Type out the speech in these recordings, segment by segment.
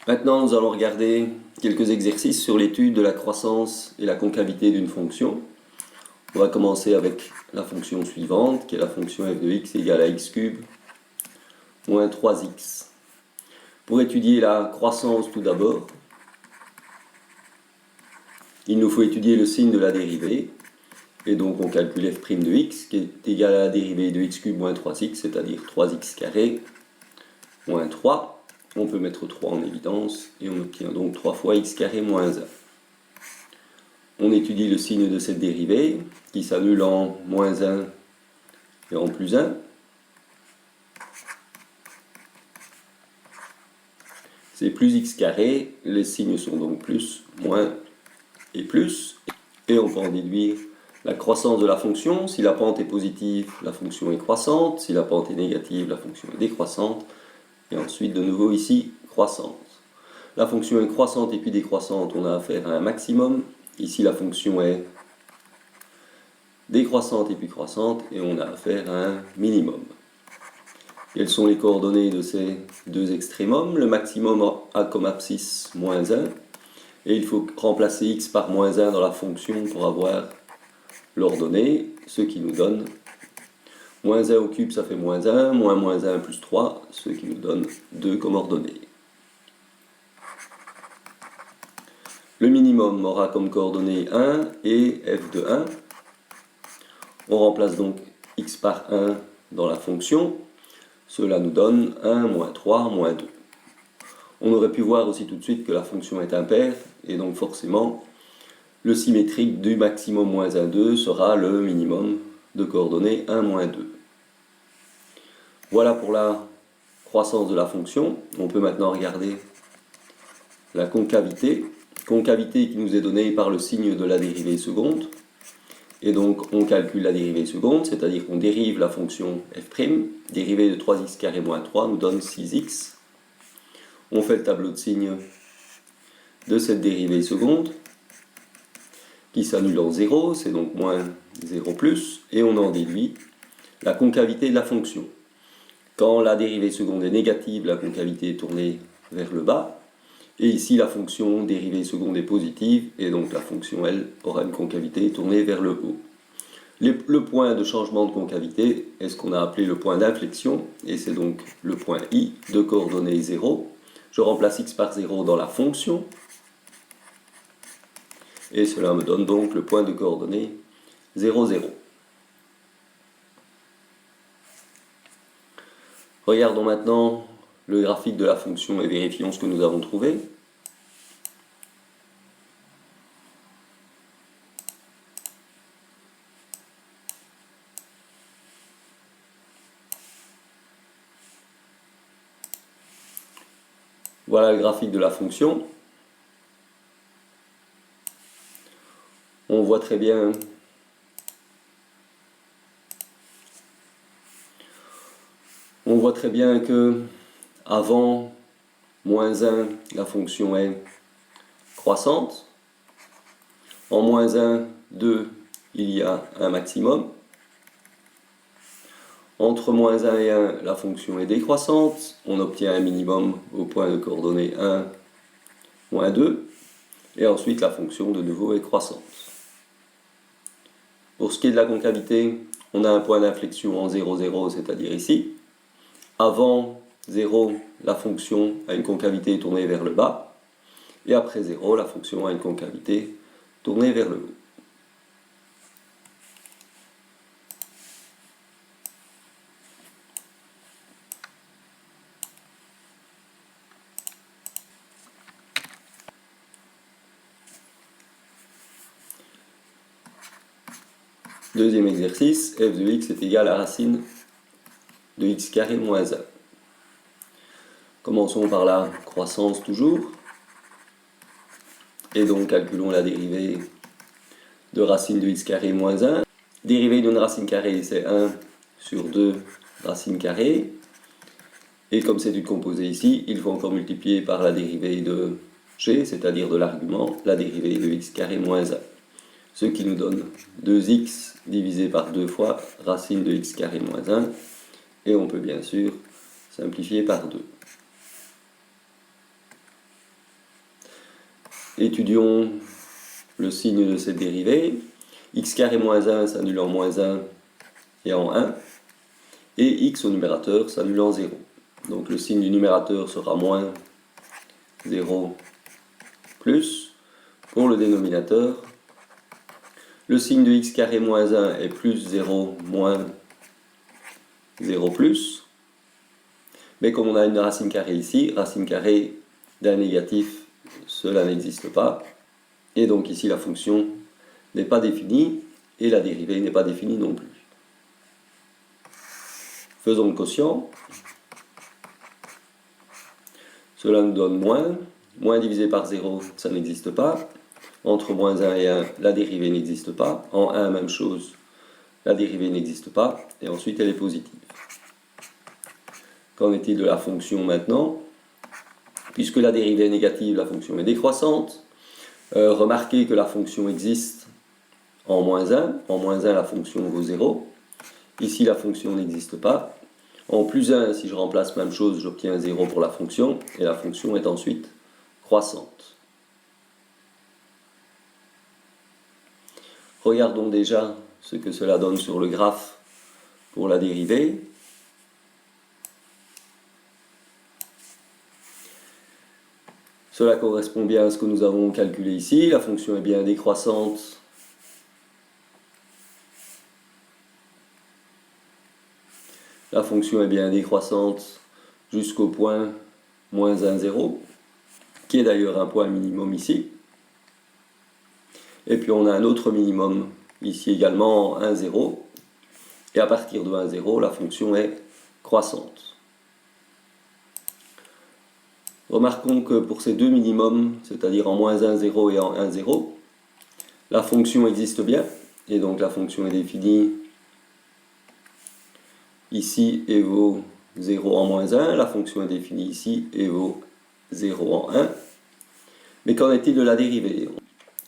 Maintenant, nous allons regarder quelques exercices sur l'étude de la croissance et la concavité d'une fonction. On va commencer avec la fonction suivante, qui est la fonction f de x égale à x cube moins 3x. Pour étudier la croissance tout d'abord, il nous faut étudier le signe de la dérivée. Et donc on calcule f' de x, qui est égal à la dérivée de x cube moins 3x, c'est-à-dire 3x carré moins 3. On peut mettre 3 en évidence, et on obtient donc 3 fois x carré moins 1. On étudie le signe de cette dérivée, qui s'annule en moins 1 et en plus 1. C'est plus x carré, les signes sont donc plus, moins et plus. Et on peut en déduire la croissance de la fonction. Si la pente est positive, la fonction est croissante. Si la pente est négative, la fonction est décroissante. Et ensuite, de nouveau ici, croissante. La fonction est croissante et puis décroissante, on a affaire à un maximum. Ici, la fonction est décroissante et puis croissante, et on a affaire à un minimum. Quelles sont les coordonnées de ces deux extrémums? Le maximum a comme abscisse moins 1, et il faut remplacer x par moins 1 dans la fonction pour avoir l'ordonnée, ce qui nous donne moins 1 au cube, ça fait moins 1, moins 1 plus 3, ce qui nous donne 2 comme ordonnée. Le minimum aura comme coordonnée 1 et f de 1. On remplace donc x par 1 dans la fonction. Cela nous donne 1, moins 3, moins 2. On aurait pu voir aussi tout de suite que la fonction est impaire, et donc forcément, le symétrique du maximum moins 1, 2 sera le minimum de coordonnées 1, moins 2. Voilà pour la croissance de la fonction. On peut maintenant regarder la concavité. Concavité qui nous est donnée par le signe de la dérivée seconde. Et donc on calcule la dérivée seconde, c'est-à-dire qu'on dérive la fonction f', dérivée de 3x carré moins 3 nous donne 6x. On fait le tableau de signes de cette dérivée seconde, qui s'annule en 0, c'est donc moins 0 plus, et on en déduit la concavité de la fonction. Quand la dérivée seconde est négative, la concavité est tournée vers le bas, et ici la fonction dérivée seconde est positive, et donc la fonction elle aura une concavité tournée vers le haut. Le point de changement de concavité est ce qu'on a appelé le point d'inflexion, et c'est donc le point I de coordonnées 0. Je remplace x par 0 dans la fonction, et cela me donne donc le point de coordonnées 0, 0. Regardons maintenant le graphique de la fonction et vérifions ce que nous avons trouvé. Voilà le graphique de la fonction. On voit très bien que avant moins 1, la fonction est croissante. En moins 1, 2, il y a un maximum. Entre moins 1 et 1, la fonction est décroissante. On obtient un minimum au point de coordonnées 1, moins 2. Et ensuite, la fonction de nouveau est croissante. Pour ce qui est de la concavité, on a un point d'inflexion en 0, 0, c'est-à-dire ici. Avant 0, la fonction a une concavité tournée vers le bas. Et après 0, la fonction a une concavité tournée vers le haut. Deuxième exercice, f de x est égal à racine de x carré moins 1. Commençons par la croissance toujours. Et donc calculons la dérivée de racine de x carré moins 1. Dérivée d'une racine carrée, c'est 1 sur 2 racine carrée. Et comme c'est une composée ici, il faut encore multiplier par la dérivée de g, c'est-à-dire de l'argument, la dérivée de x carré moins 1. Ce qui nous donne 2x divisé par 2 fois racine de x carré moins 1. Et on peut bien sûr simplifier par 2. étudions le signe de cette dérivée. X carré moins 1 s'annule en moins 1 et en 1. Et x au numérateur s'annule en 0. Donc le signe du numérateur sera moins 0 plus. Pour le dénominateur, le signe de x carré moins 1 est plus 0 moins 0 plus. Mais comme on a une racine carrée ici, racine carrée d'un négatif, cela n'existe pas. Et donc ici la fonction n'est pas définie et la dérivée n'est pas définie non plus. Faisons le quotient. Cela nous donne moins. Moins divisé par 0, ça n'existe pas. Entre moins 1 et 1, la dérivée n'existe pas. En 1, même chose, la dérivée n'existe pas. Et ensuite, elle est positive. Qu'en est-il de la fonction maintenant? Puisque la dérivée est négative, la fonction est décroissante. Remarquez que la fonction existe en moins 1. En moins 1, la fonction vaut 0. Ici, la fonction n'existe pas. En plus 1, si je remplace même chose, j'obtiens 0 pour la fonction. Et la fonction est ensuite croissante. Regardons déjà ce que cela donne sur le graphe pour la dérivée. Cela correspond bien à ce que nous avons calculé ici. La fonction est bien décroissante. La fonction est bien décroissante jusqu'au point moins 1, 0, qui est d'ailleurs un point minimum ici. Et puis on a un autre minimum ici également, 1, 0. Et à partir de 1, 0, la fonction est croissante. Remarquons que pour ces deux minimums, c'est-à-dire en moins 1, 0 et en 1, 0, la fonction existe bien. Et donc la fonction est définie ici et vaut 0 en moins 1. La fonction est définie ici et vaut 0 en 1. Mais qu'en est-il de la dérivée?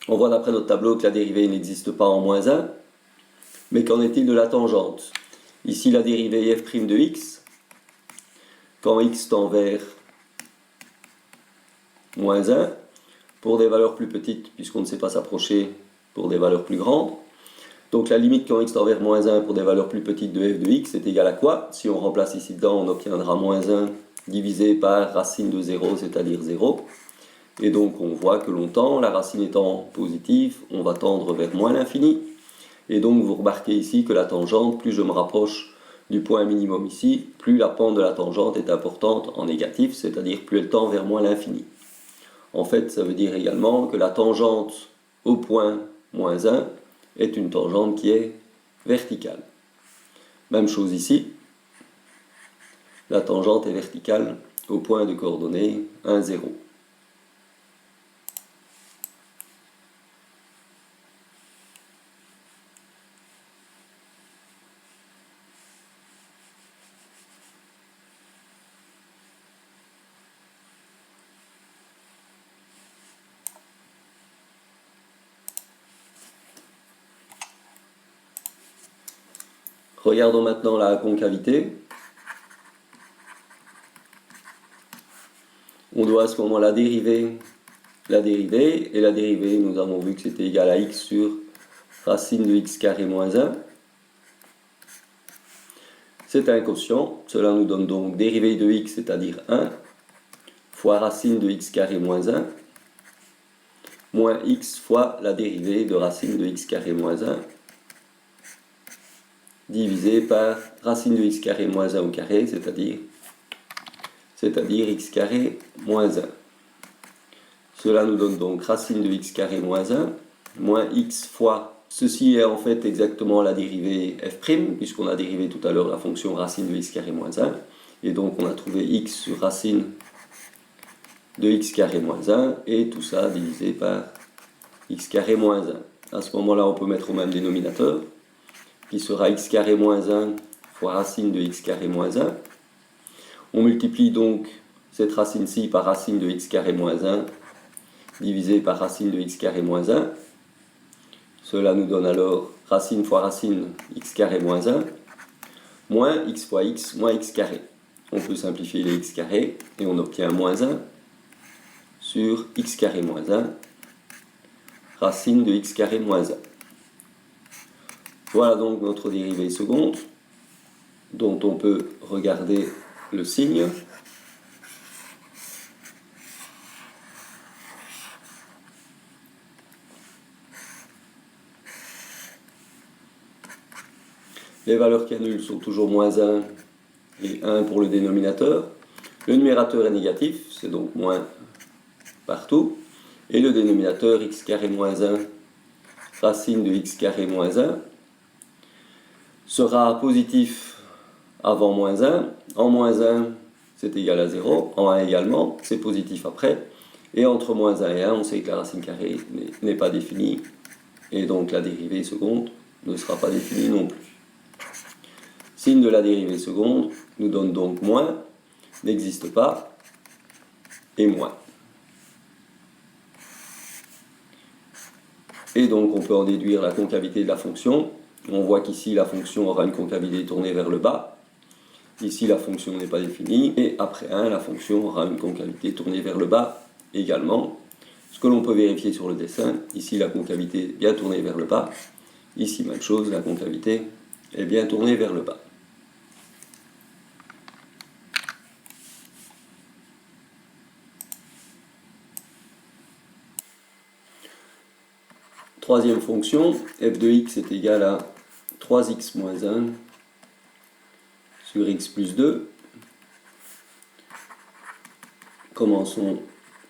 On voit d'après notre tableau que la dérivée n'existe pas en moins 1. Mais qu'en est-il de la tangente? Ici, la dérivée f' de x, quand x tend vers moins 1, pour des valeurs plus petites, puisqu'on ne sait pas s'approcher pour des valeurs plus grandes. Donc la limite quand x tend vers moins 1 pour des valeurs plus petites de f de x est égale à quoi? Si on remplace ici dedans, on obtiendra moins 1 divisé par racine de 0, c'est-à-dire 0. Et donc on voit que l'on tend, la racine étant positive, on va tendre vers moins l'infini. Et donc vous remarquez ici que la tangente, plus je me rapproche du point minimum ici, plus la pente de la tangente est importante en négatif, c'est-à-dire plus elle tend vers moins l'infini. En fait, ça veut dire également que la tangente au point moins 1 est une tangente qui est verticale. Même chose ici, la tangente est verticale au point de coordonnées 1, 0. Regardons maintenant la concavité. On doit à ce moment-là dériver la dérivée, et la dérivée, nous avons vu que c'était égal à x sur racine de x carré moins 1. C'est un quotient, cela nous donne donc dérivée de x, c'est-à-dire 1, fois racine de x carré moins 1, moins x fois la dérivée de racine de x carré moins 1, divisé par racine de x carré moins 1 au carré, c'est-à-dire x carré moins 1. Cela nous donne donc racine de x carré moins 1, moins x fois, ceci est en fait exactement la dérivée f', puisqu'on a dérivé tout à l'heure la fonction racine de x carré moins 1, et donc on a trouvé x sur racine de x carré moins 1, et tout ça divisé par x carré moins 1. À ce moment-là, on peut mettre au même dénominateur, qui sera x carré moins 1 fois racine de x carré moins 1. On multiplie donc cette racine-ci par racine de x carré moins 1 divisé par racine de x carré moins 1. Cela nous donne alors racine fois racine x carré moins 1 moins x fois x moins x carré. On peut simplifier les x carrés et on obtient moins 1 sur x carré moins 1 racine de x carré moins 1. Voilà donc notre dérivée seconde, dont on peut regarder le signe. Les valeurs qui annulent sont toujours moins 1 et 1 pour le dénominateur. Le numérateur est négatif, c'est donc moins partout. Et le dénominateur x carré moins 1, racine de x carré moins 1, sera positif avant moins 1. En moins 1, c'est égal à 0. En 1 également, c'est positif après. Et entre moins 1 et 1, on sait que la racine carrée n'est pas définie. Et donc la dérivée seconde ne sera pas définie non plus. Signe de la dérivée seconde nous donne donc moins, n'existe pas, et moins. Et donc on peut en déduire la concavité de la fonction. On voit qu'ici la fonction aura une concavité tournée vers le bas. Ici la fonction n'est pas définie. Et après 1, la fonction aura une concavité tournée vers le bas également. Ce que l'on peut vérifier sur le dessin, ici la concavité est bien tournée vers le bas. Ici même chose, la concavité est bien tournée vers le bas. Troisième fonction, f de x est égal à 3x moins 1 sur x plus 2. Commençons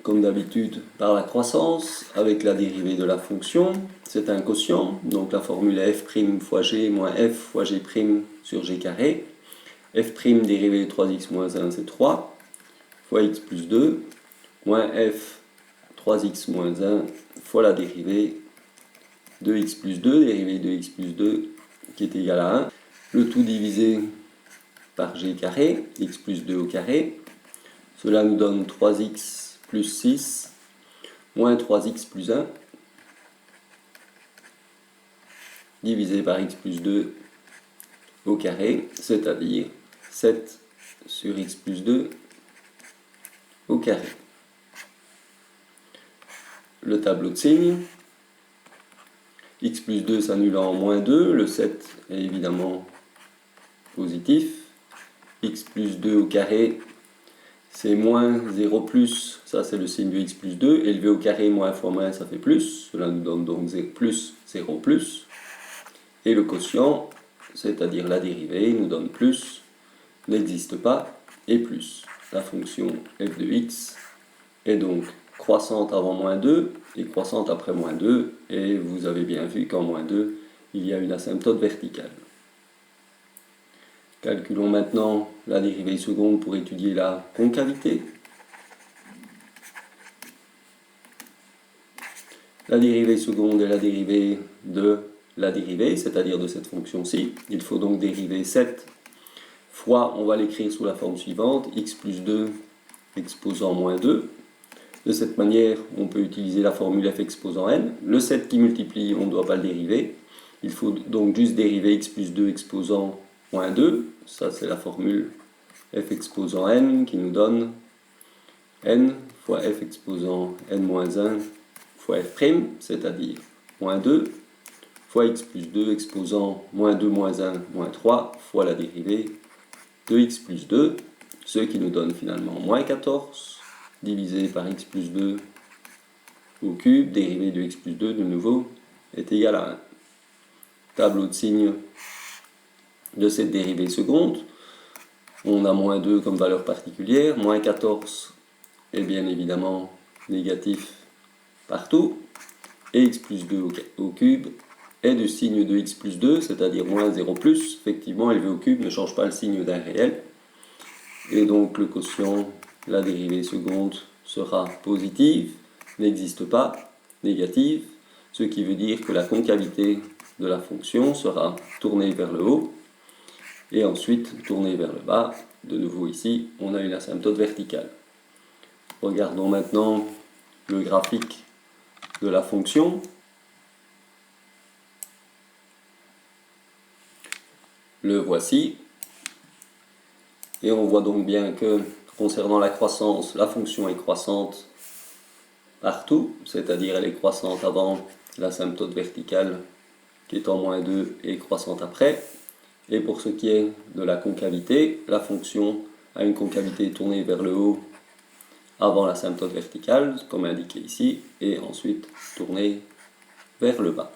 comme d'habitude par la croissance avec la dérivée de la fonction. C'est un quotient, donc la formule est f' fois g moins f fois g' sur g carré. F' dérivée de 3x moins 1, c'est 3 fois x plus 2 moins f 3x moins 1 fois la dérivée de x plus 2, dérivée de x plus 2 qui est égale à 1. Le tout divisé par g carré, x plus 2 au carré. Cela nous donne 3x plus 6 moins 3x plus 1 divisé par x plus 2 au carré, c'est-à-dire 7 sur x plus 2 au carré. Le tableau de signes. X plus 2 s'annule en moins 2, le 7 est évidemment positif. X plus 2 au carré, c'est moins 0 plus, ça c'est le signe de x plus 2, élevé au carré, moins fois moins, ça fait plus, cela nous donne donc plus 0 plus. Et le quotient, c'est-à-dire la dérivée, nous donne plus, n'existe pas, et plus. La fonction f de x est donc croissante avant moins 2 et croissante après moins 2, et vous avez bien vu qu'en moins 2, il y a une asymptote verticale. Calculons maintenant la dérivée seconde pour étudier la concavité. La dérivée seconde est la dérivée de la dérivée, c'est-à-dire de cette fonction-ci. Il faut donc dériver 7 fois, on va l'écrire sous la forme suivante, x plus 2 exposant moins 2. De cette manière, on peut utiliser la formule f exposant n. Le 7 qui multiplie, on ne doit pas le dériver. Il faut donc juste dériver x plus 2 exposant moins 2. Ça, c'est la formule f exposant n qui nous donne n fois f exposant n moins 1 fois f', c'est-à-dire moins 2, fois x plus 2 exposant moins 2 moins 1 moins 3 fois la dérivée de x plus 2, ce qui nous donne finalement moins 14 divisé par x plus 2 au cube, dérivée de x plus 2 de nouveau est égal à 1. Tableau de signes de cette dérivée seconde. On a moins 2 comme valeur particulière, moins 14 est bien évidemment négatif partout, et x plus 2 au cube est du signe de x plus 2, c'est-à-dire moins 0 plus. Effectivement, élevé au cube ne change pas le signe d'un réel, et donc le quotient, la dérivée seconde, sera positive, n'existe pas, négative, ce qui veut dire que la concavité de la fonction sera tournée vers le haut, et ensuite tournée vers le bas. De nouveau ici, on a une asymptote verticale. Regardons maintenant le graphique de la fonction. Le voici. Et on voit donc bien que concernant la croissance, la fonction est croissante partout, c'est-à-dire elle est croissante avant l'asymptote verticale qui est en moins 2 et croissante après. Et pour ce qui est de la concavité, la fonction a une concavité tournée vers le haut avant l'asymptote verticale, comme indiqué ici, et ensuite tournée vers le bas.